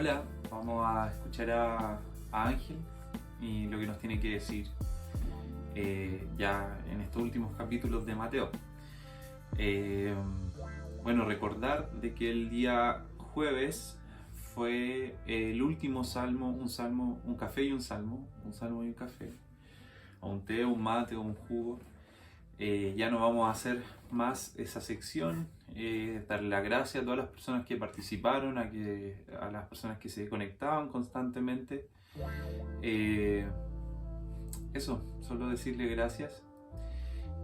Hola, vamos a escuchar a Ángel y lo que nos tiene que decir ya en estos últimos capítulos de Mateo. Bueno, recordar de que el día jueves fue el último salmo, un café y un salmo y un café, o un té, un mate o un jugo. Ya no vamos a hacer más esa sección. Darle las gracias a todas las personas que participaron, a las personas que se conectaban constantemente. Eso, solo decirle gracias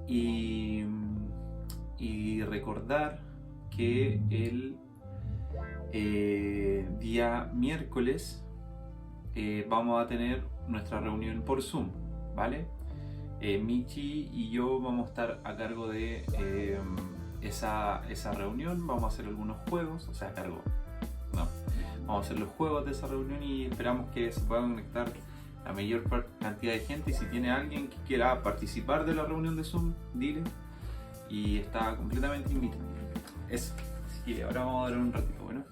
y, y recordar que el día miércoles vamos a tener nuestra reunión por Zoom, ¿vale? Michi y yo vamos a estar a cargo de esa reunión. Vamos a hacer algunos juegos, o sea, a cargo, no, vamos a hacer los juegos de esa reunión y esperamos que se pueda conectar la mayor cantidad de gente. Y si tiene alguien que quiera participar de la reunión de Zoom, dile, y está completamente invitado. Eso, así que ahora vamos a dar un ratito, bueno.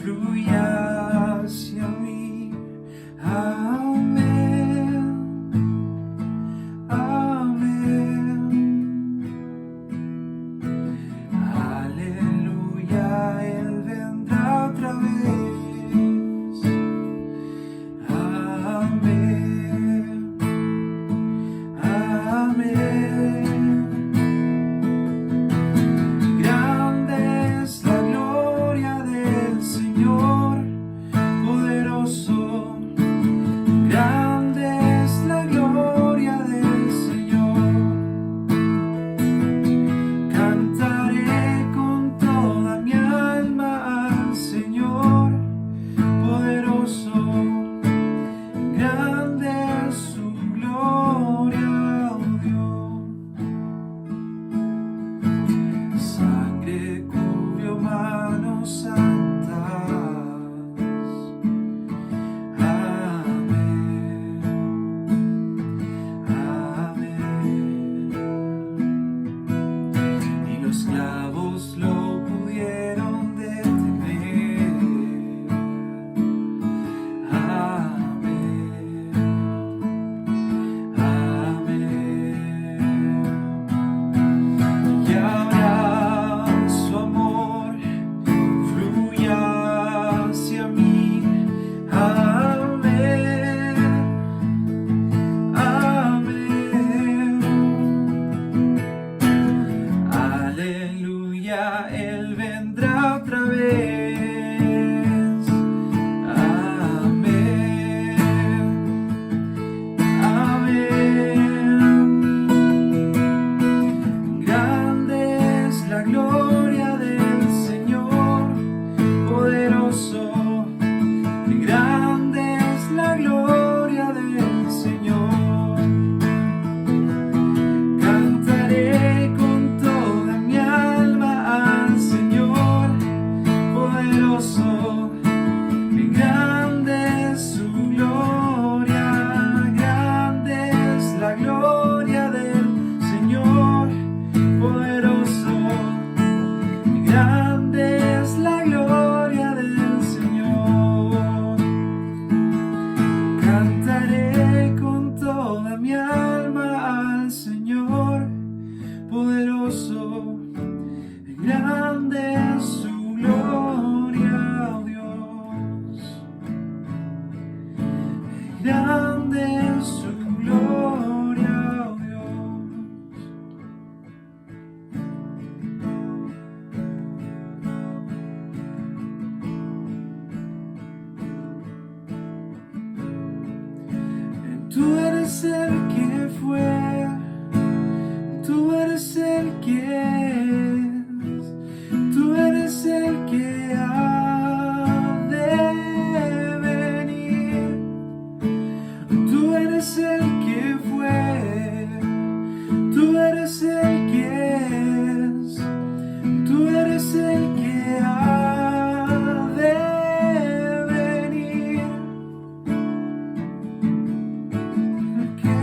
fluya hacia mí. Amén, amén. Aleluya, Él vendrá otra vez. Amén, amén. Grande es la gloria del Señor, poderoso. Grande es la gloria del Señor. Cantaré con toda mi alma al Señor, poderoso. Grande es su gloria, oh Dios. Sangre cubrió manos santas. Amén, amén. Y los clavos lo pudieron detener. Amén, amén. Y ahora su amor fluya hacia mí. Amén, amén. Aleluya, Él vendrá otra vez. Amén, amén. Grande es la gloria del Señor, poderoso. Grande es la gloria del Señor. Cantaré con toda mi alma al Señor, poderoso. Grande es su gloria. Grande es la gloria del Señor, poderoso. Grande es la gloria del Señor. Cantaré con toda mi alma al Señor, poderoso. Grande es su gloria, oh Dios. Grande es su gloria, oh Dios. Tú eres el que fue, tú eres el que es, tú eres el que ha de venir. Tú eres el que fue, tú eres el que es, tú eres el que ha de venir. El que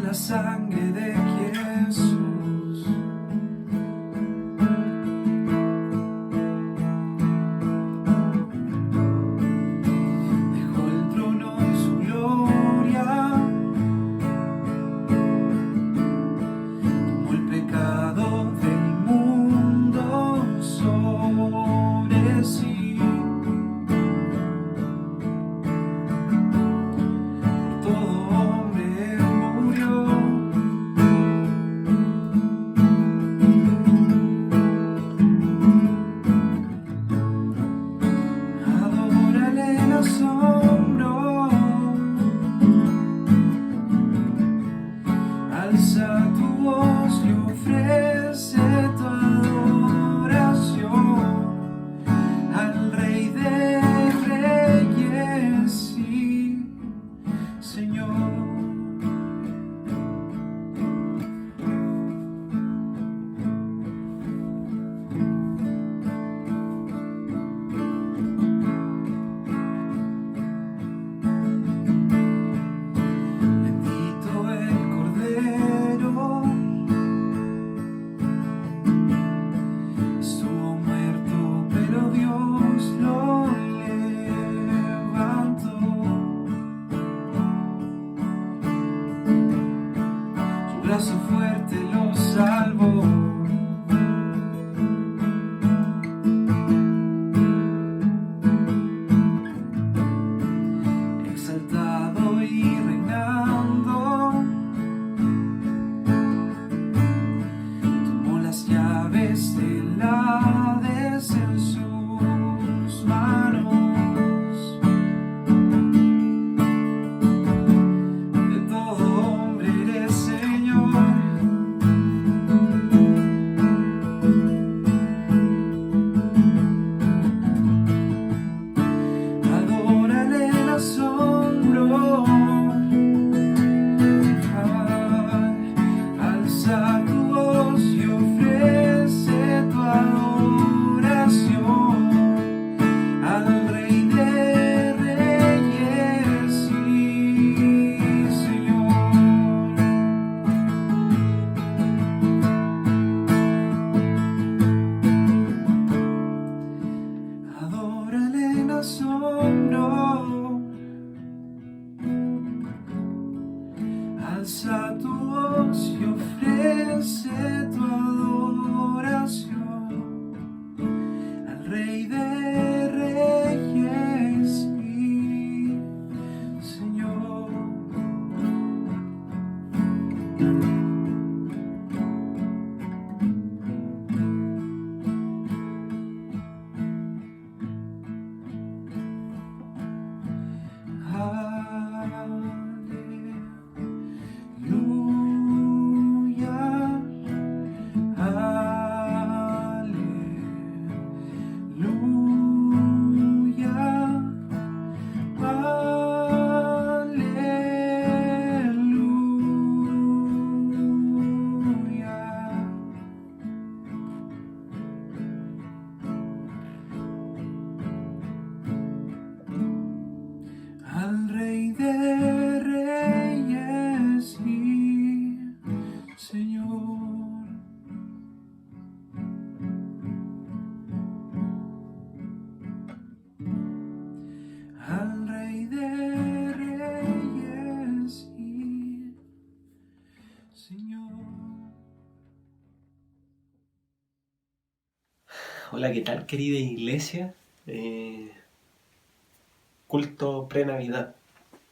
la sangre de Jesús. Dejó el trono y su gloria, tomó el pecado del mundo sobre sí. Por todo hombre murió. Adórale en asombro, alza tu voz y ofrece tu adoración al Rey de Reyes y Señor. Bendito el Cordero, estuvo muerto, pero Dios lo levantó. Su brazo fuerte lo salvó. Exaltado y reinando, tomó las llaves del Hades en sus manos. De todo hombre eres Señor. Adórale en asombro, alza tu voz y ofrece tu adoración al Rey de Reyes y Señor. Adórale en asombro, alza tu voz y ofrece tu adoración al Rey de Reyes y Señor. Al Rey de Reyes y Señor. Al Rey de Reyes y Señor. Hola, ¿qué tal, querida iglesia? Culto pre-Navidad.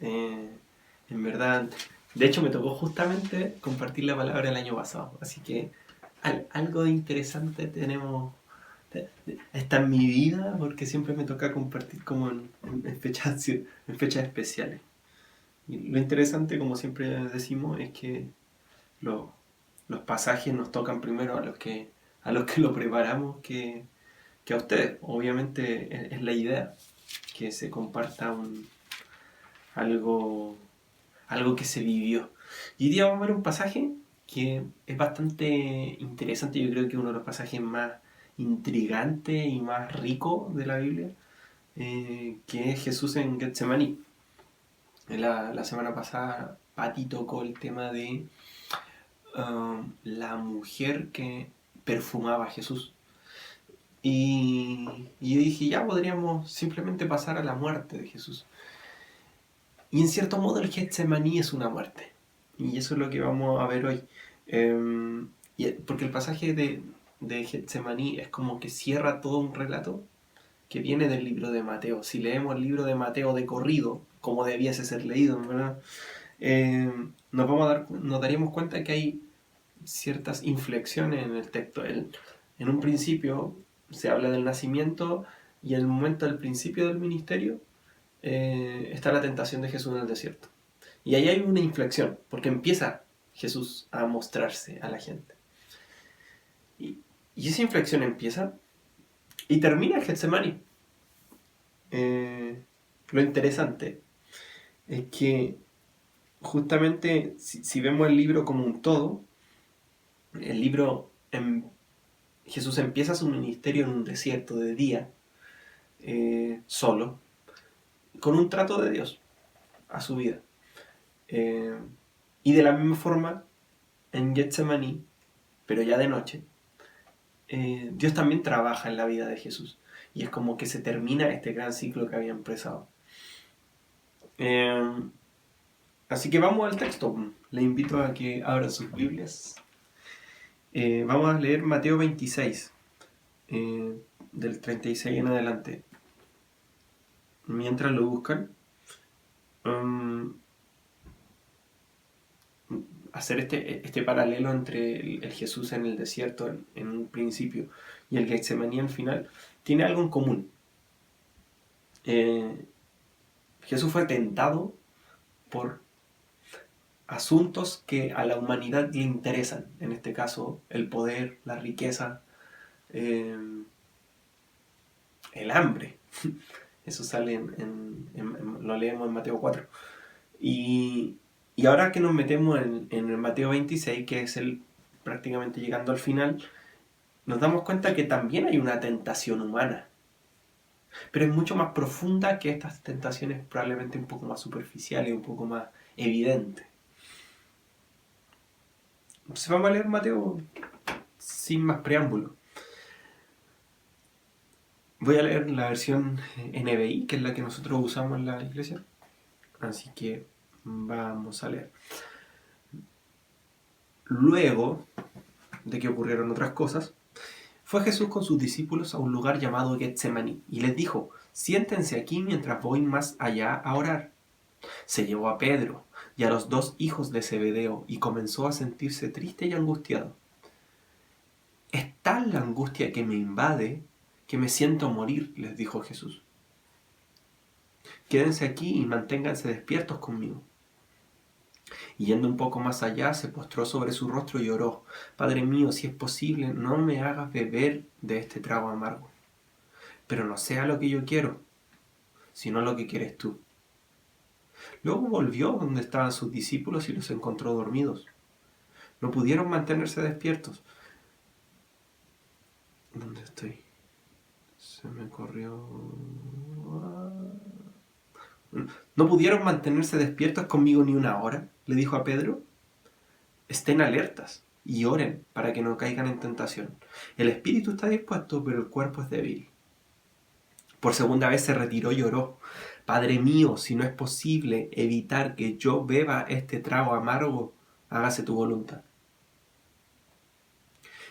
En verdad, de hecho me tocó justamente compartir la palabra el año pasado, así que algo de interesante tenemos. Está en mi vida porque siempre me toca compartir como en fechas especiales. Y lo interesante, como siempre decimos, es que los pasajes nos tocan primero a los que lo preparamos que a ustedes. Obviamente es la idea que se comparta algo que se vivió. Y hoy día vamos a ver un pasaje que es bastante interesante. Yo creo que es uno de los pasajes más intrigantes y más ricos de la Biblia, que es Jesús en Getsemaní. La semana pasada Patti tocó el tema de la mujer que perfumaba a Jesús. Y yo dije, ya podríamos simplemente pasar a la muerte de Jesús. Y en cierto modo el Getsemaní es una muerte. Y eso es lo que vamos a ver hoy. Porque el pasaje de Getsemaní es como que cierra todo un relato que viene del libro de Mateo. Si leemos el libro de Mateo de corrido, como debiese ser leído, ¿verdad? Nos daríamos cuenta que hay ciertas inflexiones en el texto. En un principio se habla del nacimiento y en el momento del principio del ministerio está la tentación de Jesús en el desierto. Y ahí hay una inflexión, porque empieza Jesús a mostrarse a la gente. Y esa inflexión empieza y termina en Getsemaní. Lo interesante es que justamente si vemos el libro como un todo, el libro, Jesús empieza su ministerio en un desierto de día, solo, con un trato de Dios a su vida. Y de la misma forma, en Getsemaní, pero ya de noche, Dios también trabaja en la vida de Jesús. Y es como que se termina este gran ciclo que había empezado. Así que vamos al texto. Le invito a que abran sus Biblias. Vamos a leer Mateo 26, del 36 en adelante. Mientras lo buscan, hacer este paralelo entre el Jesús en el desierto en un principio y el Getsemaní al final, tiene algo en común. Jesús fue tentado por asuntos que a la humanidad le interesan, en este caso el poder, la riqueza, el hambre. Eso sale lo leemos en Mateo 4. Y ahora que nos metemos en el Mateo 26, que es prácticamente llegando al final, nos damos cuenta que también hay una tentación humana. Pero es mucho más profunda que estas tentaciones, probablemente un poco más superficiales, un poco más evidentes. Entonces vamos a leer Mateo sin más preámbulo. Voy a leer la versión NBI, que es la que nosotros usamos en la iglesia. Así que vamos a leer. Luego de que ocurrieron otras cosas, fue Jesús con sus discípulos a un lugar llamado Getsemaní y les dijo, siéntense aquí mientras voy más allá a orar. Se llevó a Pedro y a los 2 hijos de Zebedeo y comenzó a sentirse triste y angustiado. Es tal la angustia que me invade que me siento morir, les dijo Jesús. Quédense aquí y manténganse despiertos conmigo. Y yendo un poco más allá, se postró sobre su rostro y oró, Padre mío, si es posible, no me hagas beber de este trago amargo. Pero no sea lo que yo quiero, sino lo que quieres tú. Luego volvió donde estaban sus discípulos y los encontró dormidos. No pudieron mantenerse despiertos. ¿Dónde estoy? Se me corrió... ¿No pudieron mantenerse despiertos conmigo ni una hora?, le dijo a Pedro. Estén alertas y oren para que no caigan en tentación. El espíritu está dispuesto, pero el cuerpo es débil. Por segunda vez se retiró y oró. Padre mío, si no es posible evitar que yo beba este trago amargo, hágase tu voluntad.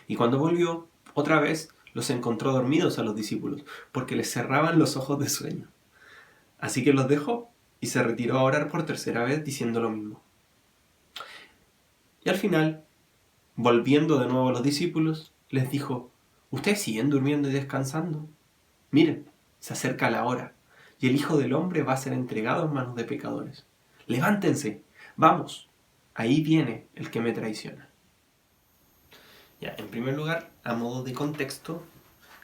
Y cuando volvió, otra vez los encontró dormidos a los discípulos, porque les cerraban los ojos de sueño. Así que los dejó y se retiró a orar por tercera vez diciendo lo mismo. Y al final, volviendo de nuevo a los discípulos, les dijo, ¿ustedes siguen durmiendo y descansando? Miren, se acerca la hora y el Hijo del Hombre va a ser entregado en manos de pecadores. Levántense, vamos, ahí viene el que me traiciona. Ya, en primer lugar, a modo de contexto,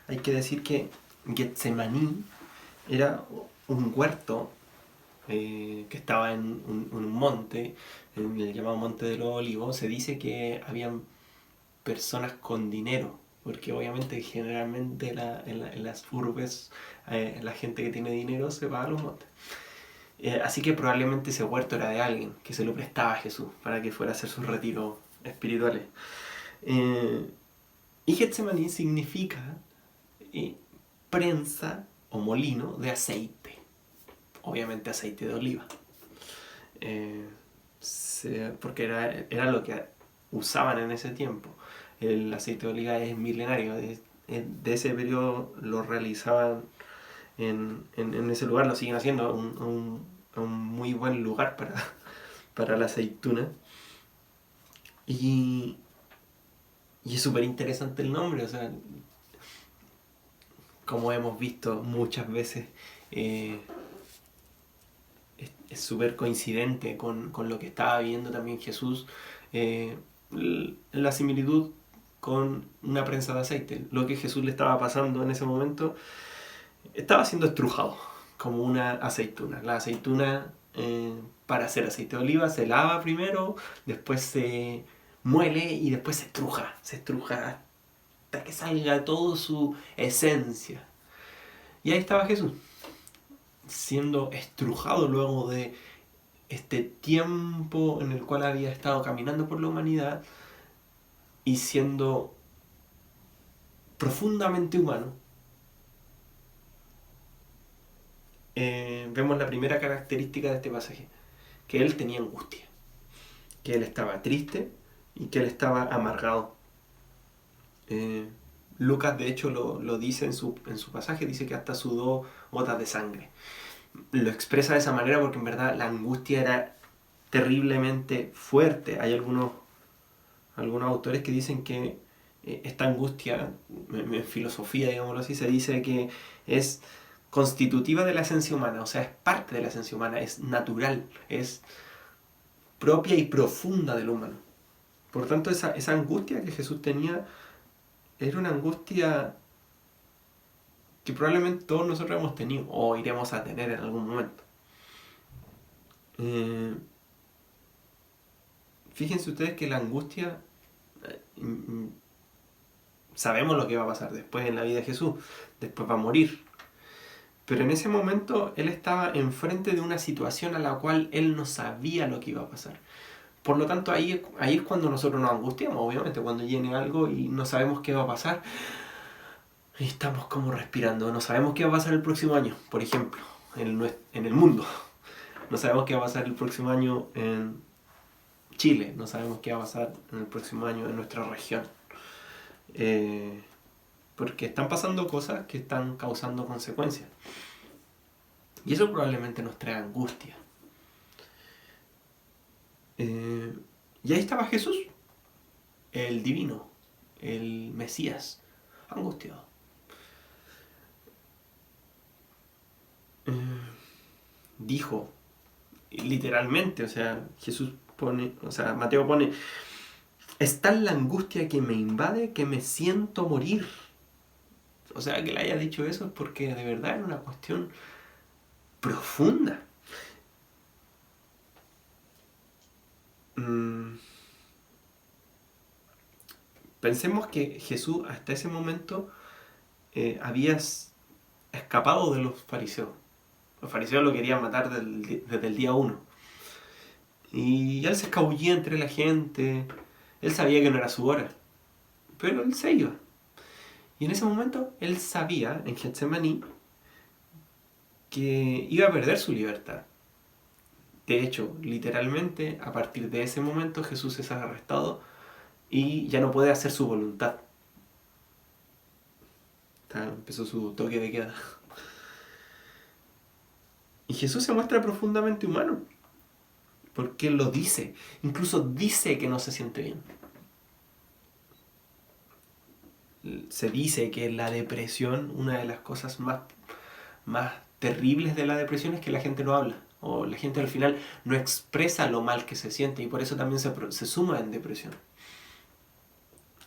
hay que decir que Getsemaní era un huerto que estaba en un monte, en el llamado Monte de los Olivos. Se dice que habían personas con dinero, porque obviamente generalmente en las urbes la gente que tiene dinero se va a los montes. Así que probablemente ese huerto era de alguien que se lo prestaba a Jesús para que fuera a hacer sus retiros espirituales. Y Getsemaní significa prensa o molino de aceite. Obviamente aceite de oliva. Porque era lo que usaban en ese tiempo. El aceite de oliva es milenario. De ese periodo lo realizaban en ese lugar, lo siguen haciendo. Un muy buen lugar para la aceituna. Y es súper interesante el nombre, o sea, como hemos visto muchas veces, es súper coincidente con lo que estaba viviendo también Jesús, la similitud con una prensa de aceite. Lo que Jesús le estaba pasando en ese momento estaba siendo estrujado como una aceituna. La aceituna, para hacer aceite de oliva, se lava primero, después se muele y después se estruja hasta que salga toda su esencia. Y ahí estaba Jesús, siendo estrujado luego de este tiempo en el cual había estado caminando por la humanidad y siendo profundamente humano. Vemos la primera característica de este pasaje, que él tenía angustia, que él estaba triste y que él estaba amargado. Lucas de hecho lo dice en su pasaje, dice que hasta sudó gotas de sangre. Lo expresa de esa manera porque en verdad la angustia era terriblemente fuerte. Hay algunos autores que dicen que esta angustia, en filosofía, digámoslo así, se dice que es constitutiva de la esencia humana, o sea, es parte de la esencia humana, es natural, es propia y profunda del humano. Por tanto, esa angustia que Jesús tenía era una angustia que probablemente todos nosotros hemos tenido o iremos a tener en algún momento. Fíjense ustedes que la angustia, sabemos lo que va a pasar después en la vida de Jesús, después va a morir. Pero en ese momento él estaba enfrente de una situación a la cual él no sabía lo que iba a pasar. Por lo tanto, ahí es cuando nosotros nos angustiamos, obviamente, cuando viene algo y no sabemos qué va a pasar. Y estamos como respirando, no sabemos qué va a pasar el próximo año, por ejemplo, en el mundo. No sabemos qué va a pasar el próximo año en Chile, no sabemos qué va a pasar en el próximo año en nuestra región. Porque están pasando cosas que están causando consecuencias. Y eso probablemente nos trae angustia. Y ahí estaba Jesús, el divino, el Mesías, angustiado. Dijo, literalmente, o sea, Mateo pone, es tal la angustia que me invade que me siento morir. O sea, que le haya dicho eso es porque de verdad era una cuestión profunda. Pensemos que Jesús hasta ese momento había escapado de los fariseos. Los fariseos lo querían matar desde el día 1. Y él se escabullía entre la gente. Él sabía que no era su hora. Pero él se iba. Y en ese momento él sabía, en Getsemaní, que iba a perder su libertad. De hecho, literalmente, a partir de ese momento Jesús es arrestado y ya no puede hacer su voluntad. Empezó su toque de queda. Y Jesús se muestra profundamente humano. Porque él lo dice. Incluso dice que no se siente bien. Se dice que la depresión, una de las cosas más terribles de la depresión es que la gente no habla. O la gente al final no expresa lo mal que se siente. Y por eso también se suma en depresión.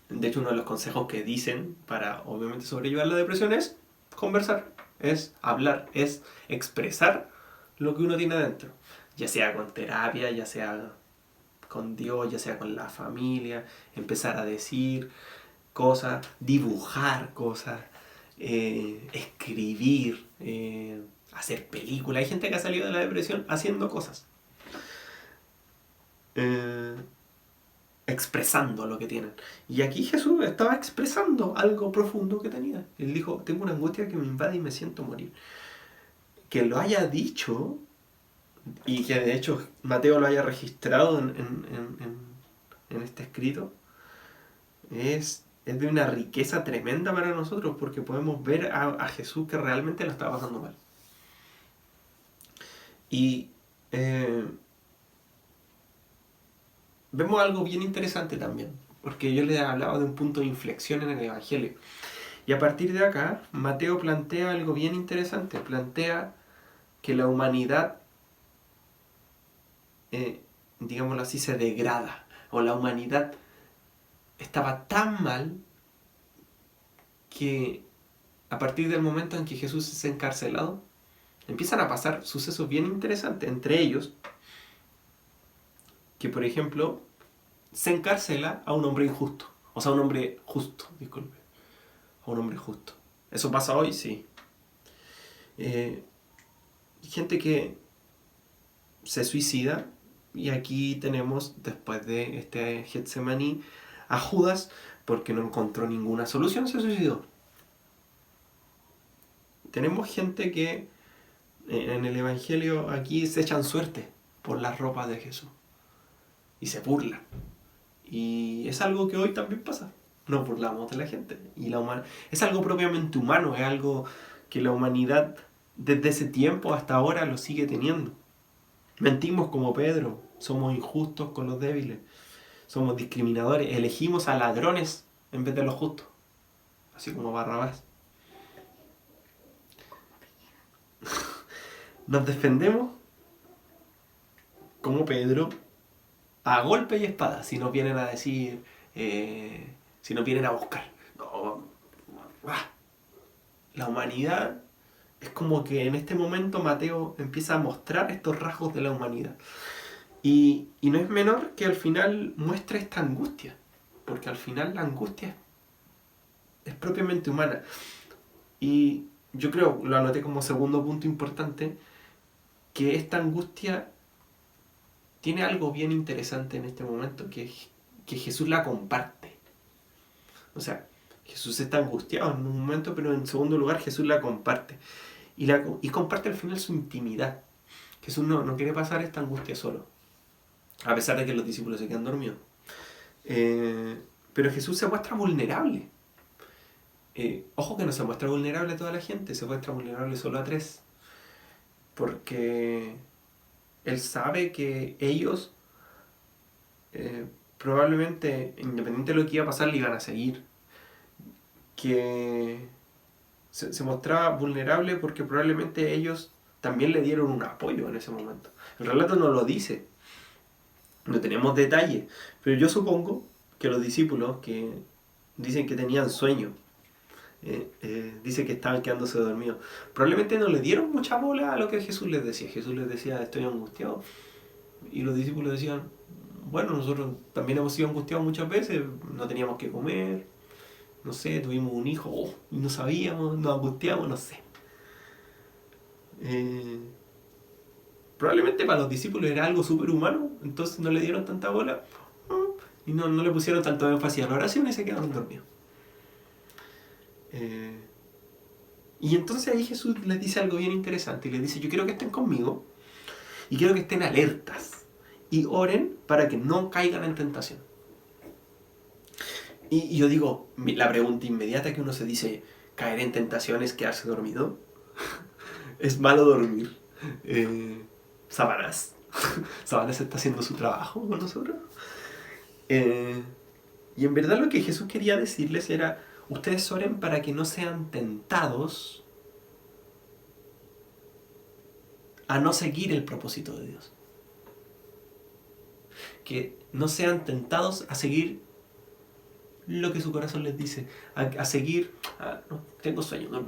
De hecho, uno de los consejos que dicen para obviamente sobrellevar la depresión es conversar. Es hablar. Es expresar lo que uno tiene adentro. Ya sea con terapia, ya sea con Dios, ya sea con la familia. Empezar a decir cosas, dibujar cosas, escribir, hacer películas. Hay gente que ha salido de la depresión haciendo cosas. Expresando lo que tienen. Y aquí Jesús estaba expresando algo profundo que tenía. Él dijo, tengo una angustia que me invade y me siento morir. Que lo haya dicho, y que de hecho Mateo lo haya registrado en este escrito, es de una riqueza tremenda para nosotros, porque podemos ver a Jesús que realmente lo estaba pasando mal. Y vemos algo bien interesante también, porque yo les hablaba de un punto de inflexión en el Evangelio. Y a partir de acá, Mateo plantea algo bien interesante. Plantea que la humanidad, digámoslo así, se degrada. O la humanidad estaba tan mal que a partir del momento en que Jesús es encarcelado, empiezan a pasar sucesos bien interesantes. Entre ellos, que por ejemplo, se encarcela a un hombre injusto. O sea, a un hombre justo, disculpe. A un hombre justo. ¿Eso pasa hoy? Sí. Gente que se suicida. Y aquí tenemos, después de este Getsemaní, a Judas, porque no encontró ninguna solución, se suicidó. Tenemos gente que en el Evangelio aquí se echan suerte por las ropas de Jesús. Y se burlan. Y es algo que hoy también pasa. Nos burlamos de la gente. Y es algo propiamente humano, es algo que la humanidad desde ese tiempo hasta ahora lo sigue teniendo. Mentimos como Pedro, somos injustos con los débiles, somos discriminadores, elegimos a ladrones en vez de los justos, así como Barrabás. Nos defendemos como Pedro a golpe y espada, si nos vienen a decir, si nos vienen a buscar. No, la humanidad es como que en este momento Mateo empieza a mostrar estos rasgos de la humanidad. Y no es menor que al final muestre esta angustia, porque al final la angustia es propiamente humana. Y yo creo, lo anoté como segundo punto importante, que esta angustia tiene algo bien interesante en este momento, que Jesús la comparte. O sea, Jesús está angustiado en un momento, pero en segundo lugar Jesús la comparte. Y comparte al final su intimidad. Jesús no quiere pasar esta angustia solo, a pesar de que los discípulos se quedan dormidos. Pero Jesús se muestra vulnerable. Ojo que no se muestra vulnerable a toda la gente, se muestra vulnerable solo a 3. Porque Él sabe que ellos probablemente, independiente de lo que iba a pasar, le iban a seguir. Que se mostraba vulnerable porque probablemente ellos también le dieron un apoyo en ese momento. El relato no lo dice, no tenemos detalles, pero yo supongo que los discípulos que dicen que tenían sueño, dicen que estaban quedándose dormidos, probablemente no le dieron mucha bola a lo que Jesús les decía. Jesús les decía, estoy angustiado, y los discípulos decían, bueno, nosotros también hemos sido angustiados muchas veces, no teníamos que comer, no sé, tuvimos un hijo y no sabíamos, nos angustiamos, no sé. Probablemente para los discípulos era algo súper humano, entonces no le dieron tanta bola y no le pusieron tanto énfasis a la oración y se quedaron dormidos. Y entonces ahí Jesús les dice algo bien interesante y les dice, yo quiero que estén conmigo y quiero que estén alertas y oren para que no caigan en tentación. Y yo digo, la pregunta inmediata que uno se dice, ¿caer en tentación es quedarse dormido? ¿Es malo dormir? Sabanás. Sabanás está haciendo su trabajo con nosotros. Y en verdad lo que Jesús quería decirles era, ustedes oren para que no sean tentados a no seguir el propósito de Dios. Que no sean tentados a seguir lo que su corazón les dice, a seguir, no, tengo sueño, no,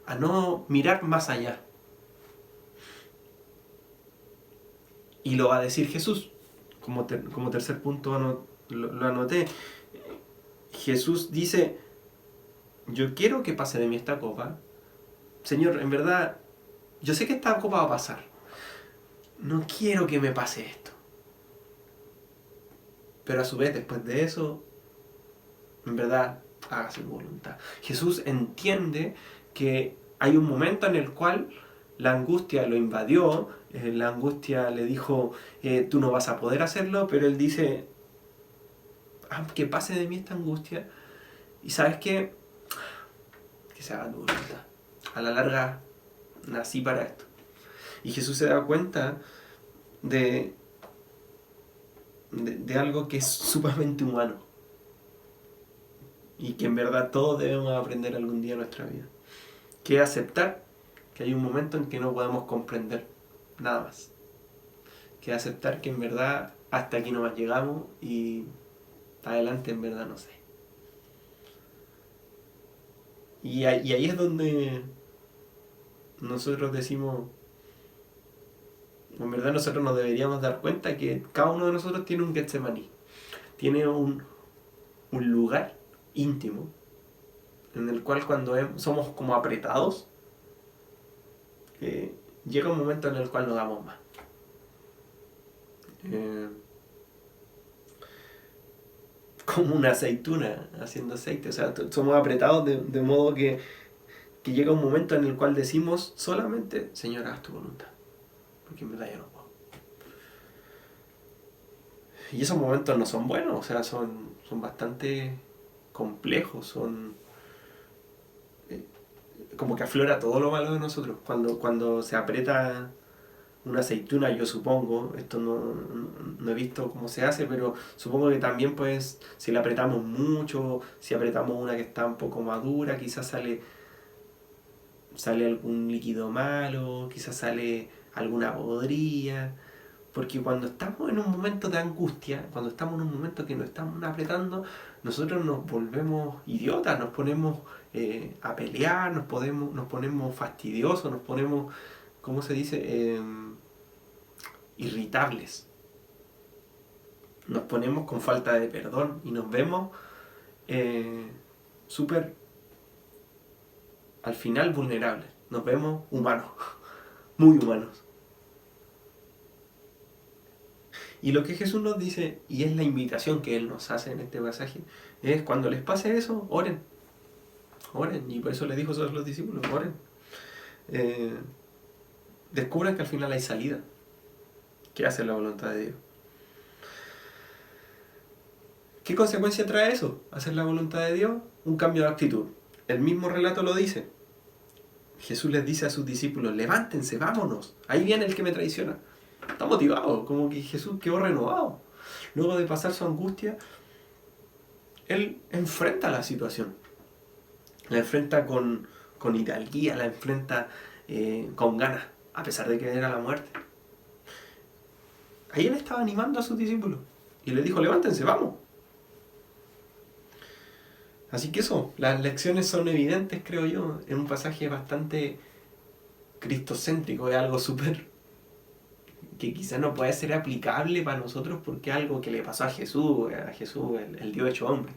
a no mirar más allá. Y lo va a decir Jesús, como tercer punto lo anoté. Jesús dice, yo quiero que pase de mí esta copa. Señor, en verdad, yo sé que esta copa va a pasar. No quiero que me pase esto. Pero a su vez, después de eso, en verdad, hágase tu voluntad. Jesús entiende que hay un momento en el cual la angustia lo invadió, la angustia le dijo, tú no vas a poder hacerlo, pero él dice, que pase de mí esta angustia, y ¿sabes qué? Que se haga tu voluntad. A la larga, nací para esto. Y Jesús se da cuenta de algo que es sumamente humano, y que en verdad todos debemos aprender algún día en nuestra vida, que es aceptar que hay un momento en que no podemos comprender nada más, que es aceptar que en verdad hasta aquí nomás llegamos y adelante en verdad no sé. Y ahí es donde nosotros decimos, en verdad nosotros nos deberíamos dar cuenta que cada uno de nosotros tiene un Getsemaní, tiene un lugar íntimo en el cual cuando somos como apretados, llega un momento en el cual no damos más. Como una aceituna haciendo aceite, o sea, somos apretados de modo que llega un momento en el cual decimos solamente, Señor, haz tu voluntad, porque en verdad ya no puedo. Y esos momentos no son buenos, o sea, son bastante complejos, son como que aflora todo lo malo de nosotros. Cuando se aprieta una aceituna, yo supongo, esto no he visto cómo se hace, pero supongo que también pues si la apretamos mucho, si apretamos una que está un poco madura, quizás sale algún líquido malo, quizás sale alguna podrida, porque cuando estamos en un momento de angustia, cuando estamos en un momento que nos estamos apretando, nosotros nos volvemos idiotas, nos ponemos a pelear, nos ponemos fastidiosos, nos ponemos, ¿cómo se dice? Irritables. Nos ponemos con falta de perdón y nos vemos súper, al final, vulnerables. Nos vemos humanos, muy humanos. Y lo que Jesús nos dice, y es la invitación que Él nos hace en este pasaje, es cuando les pase eso, oren. Oren. Y por eso le dijo a los discípulos, oren. Descubran que al final hay salida, que hace la voluntad de Dios. ¿Qué consecuencia trae eso? Hacer la voluntad de Dios, un cambio de actitud. El mismo relato lo dice. Jesús les dice a sus discípulos, levántense, vámonos. Ahí viene el que me traiciona. Está motivado, como que Jesús quedó renovado. Luego de pasar su angustia, Él enfrenta la situación. La enfrenta con hidalguía, la enfrenta con ganas, a pesar de que era la muerte. Ahí Él estaba animando a sus discípulos y les dijo, levántense, vamos. Así que eso, las lecciones son evidentes, creo yo, en un pasaje bastante cristocéntrico, es algo súper que quizás no puede ser aplicable para nosotros porque es algo que le pasó a Jesús, el Dios hecho hombre.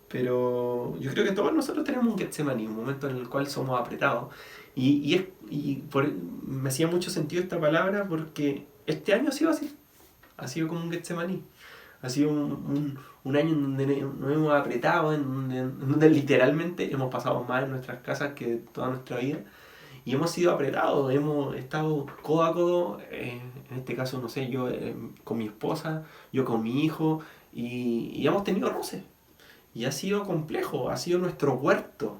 Pero yo creo que todos nosotros tenemos un Getsemaní, un momento en el cual somos apretados. Me hacía mucho sentido esta palabra porque este año ha sido así, ha sido como un Getsemaní. Ha sido un año en donde nos hemos apretado, en donde literalmente hemos pasado más en nuestras casas que toda nuestra vida. Y hemos sido apretados, hemos estado codo a codo, en este caso, no sé, yo con mi esposa, yo con mi hijo, y hemos tenido roces. Y ha sido complejo, ha sido nuestro huerto,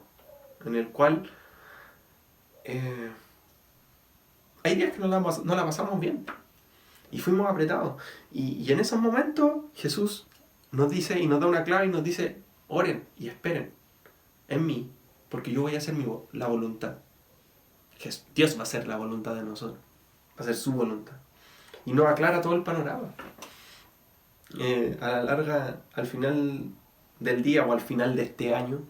en el cual hay días que no la pasamos bien. Y fuimos apretados. Y en esos momentos Jesús nos dice y nos da una clave y nos dice, oren y esperen en mí, porque yo voy a hacer la voluntad. Dios va a hacer la voluntad de nosotros, va a hacer su voluntad. Y nos aclara todo el panorama. A la larga, al final del día o al final de este año,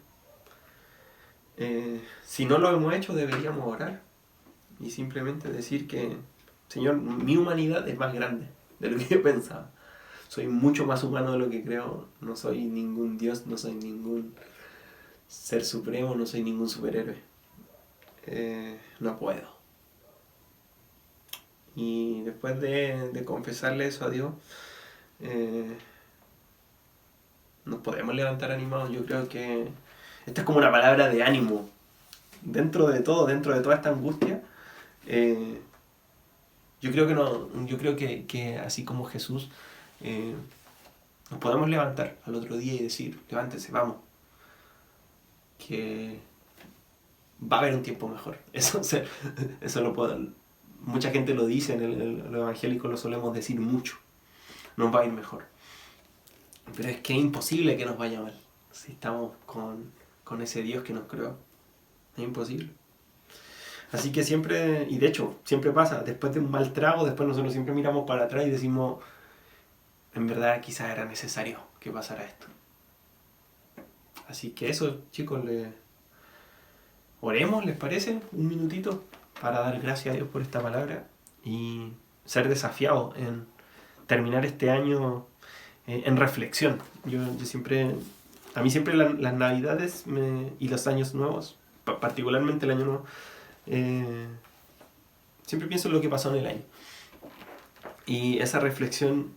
si no lo hemos hecho, deberíamos orar y simplemente decir que, Señor, mi humanidad es más grande de lo que yo pensaba. Soy mucho más humano de lo que creo. No soy ningún Dios, no soy ningún ser supremo, no soy ningún superhéroe. no puedo. Y después de confesarle eso a Dios, nos podemos levantar animados. Yo creo que esta es como una palabra de ánimo. Dentro de todo, dentro de toda esta angustia, yo creo que no, yo creo que así como Jesús, nos podemos levantar al otro día y decir, levántense, vamos, que va a haber un tiempo mejor. Eso lo puedo, mucha gente lo dice, los evangélicos lo solemos decir mucho, nos va a ir mejor. Pero es que es imposible que nos vaya mal si estamos con ese Dios que nos creó. Es imposible. Así que siempre, y de hecho, siempre pasa, después de un mal trago, después nosotros siempre miramos para atrás y decimos, en verdad quizás era necesario que pasara esto. Así que eso, chicos, oremos, ¿les parece? Un minutito para dar gracias a Dios por esta palabra y ser desafiados en terminar este año en reflexión. Yo siempre, a mí siempre las navidades y los años nuevos, particularmente el año nuevo, siempre pienso en lo que pasó en el año. Y esa reflexión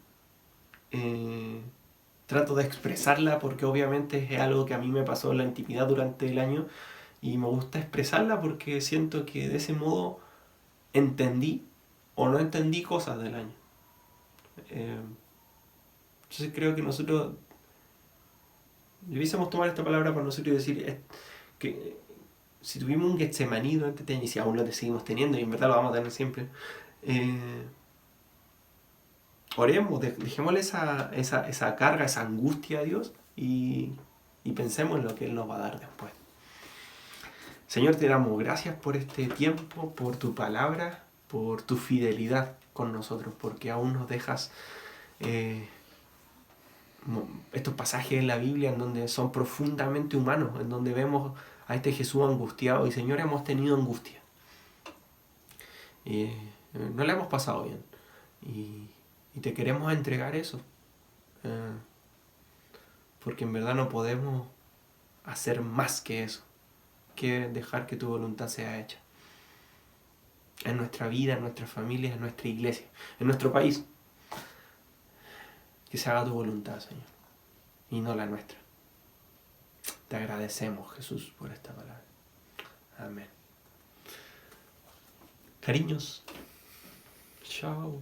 trato de expresarla porque obviamente es algo que a mí me pasó en la intimidad durante el año y me gusta expresarla porque siento que de ese modo entendí o no entendí cosas del año. Entonces creo que nosotros debiésemos tomar esta palabra para nosotros y decir que si tuvimos un Getsemaní durante este año y si aún lo seguimos teniendo y en verdad lo vamos a tener siempre, oremos, dejémosle esa carga, esa angustia a Dios y pensemos en lo que Él nos va a dar después. Señor, te damos gracias por este tiempo, por tu palabra, por tu fidelidad con nosotros, porque aún nos dejas estos pasajes en la Biblia en donde son profundamente humanos, en donde vemos a este Jesús angustiado. Y Señor, hemos tenido angustia. No la hemos pasado bien. Y te queremos entregar eso. Porque en verdad no podemos hacer más que eso. Que dejar que tu voluntad sea hecha. En nuestra vida, en nuestras familias, en nuestra iglesia, en nuestro país. Que se haga tu voluntad, Señor. Y no la nuestra. Te agradecemos, Jesús, por esta palabra. Amén. Cariños. Chao.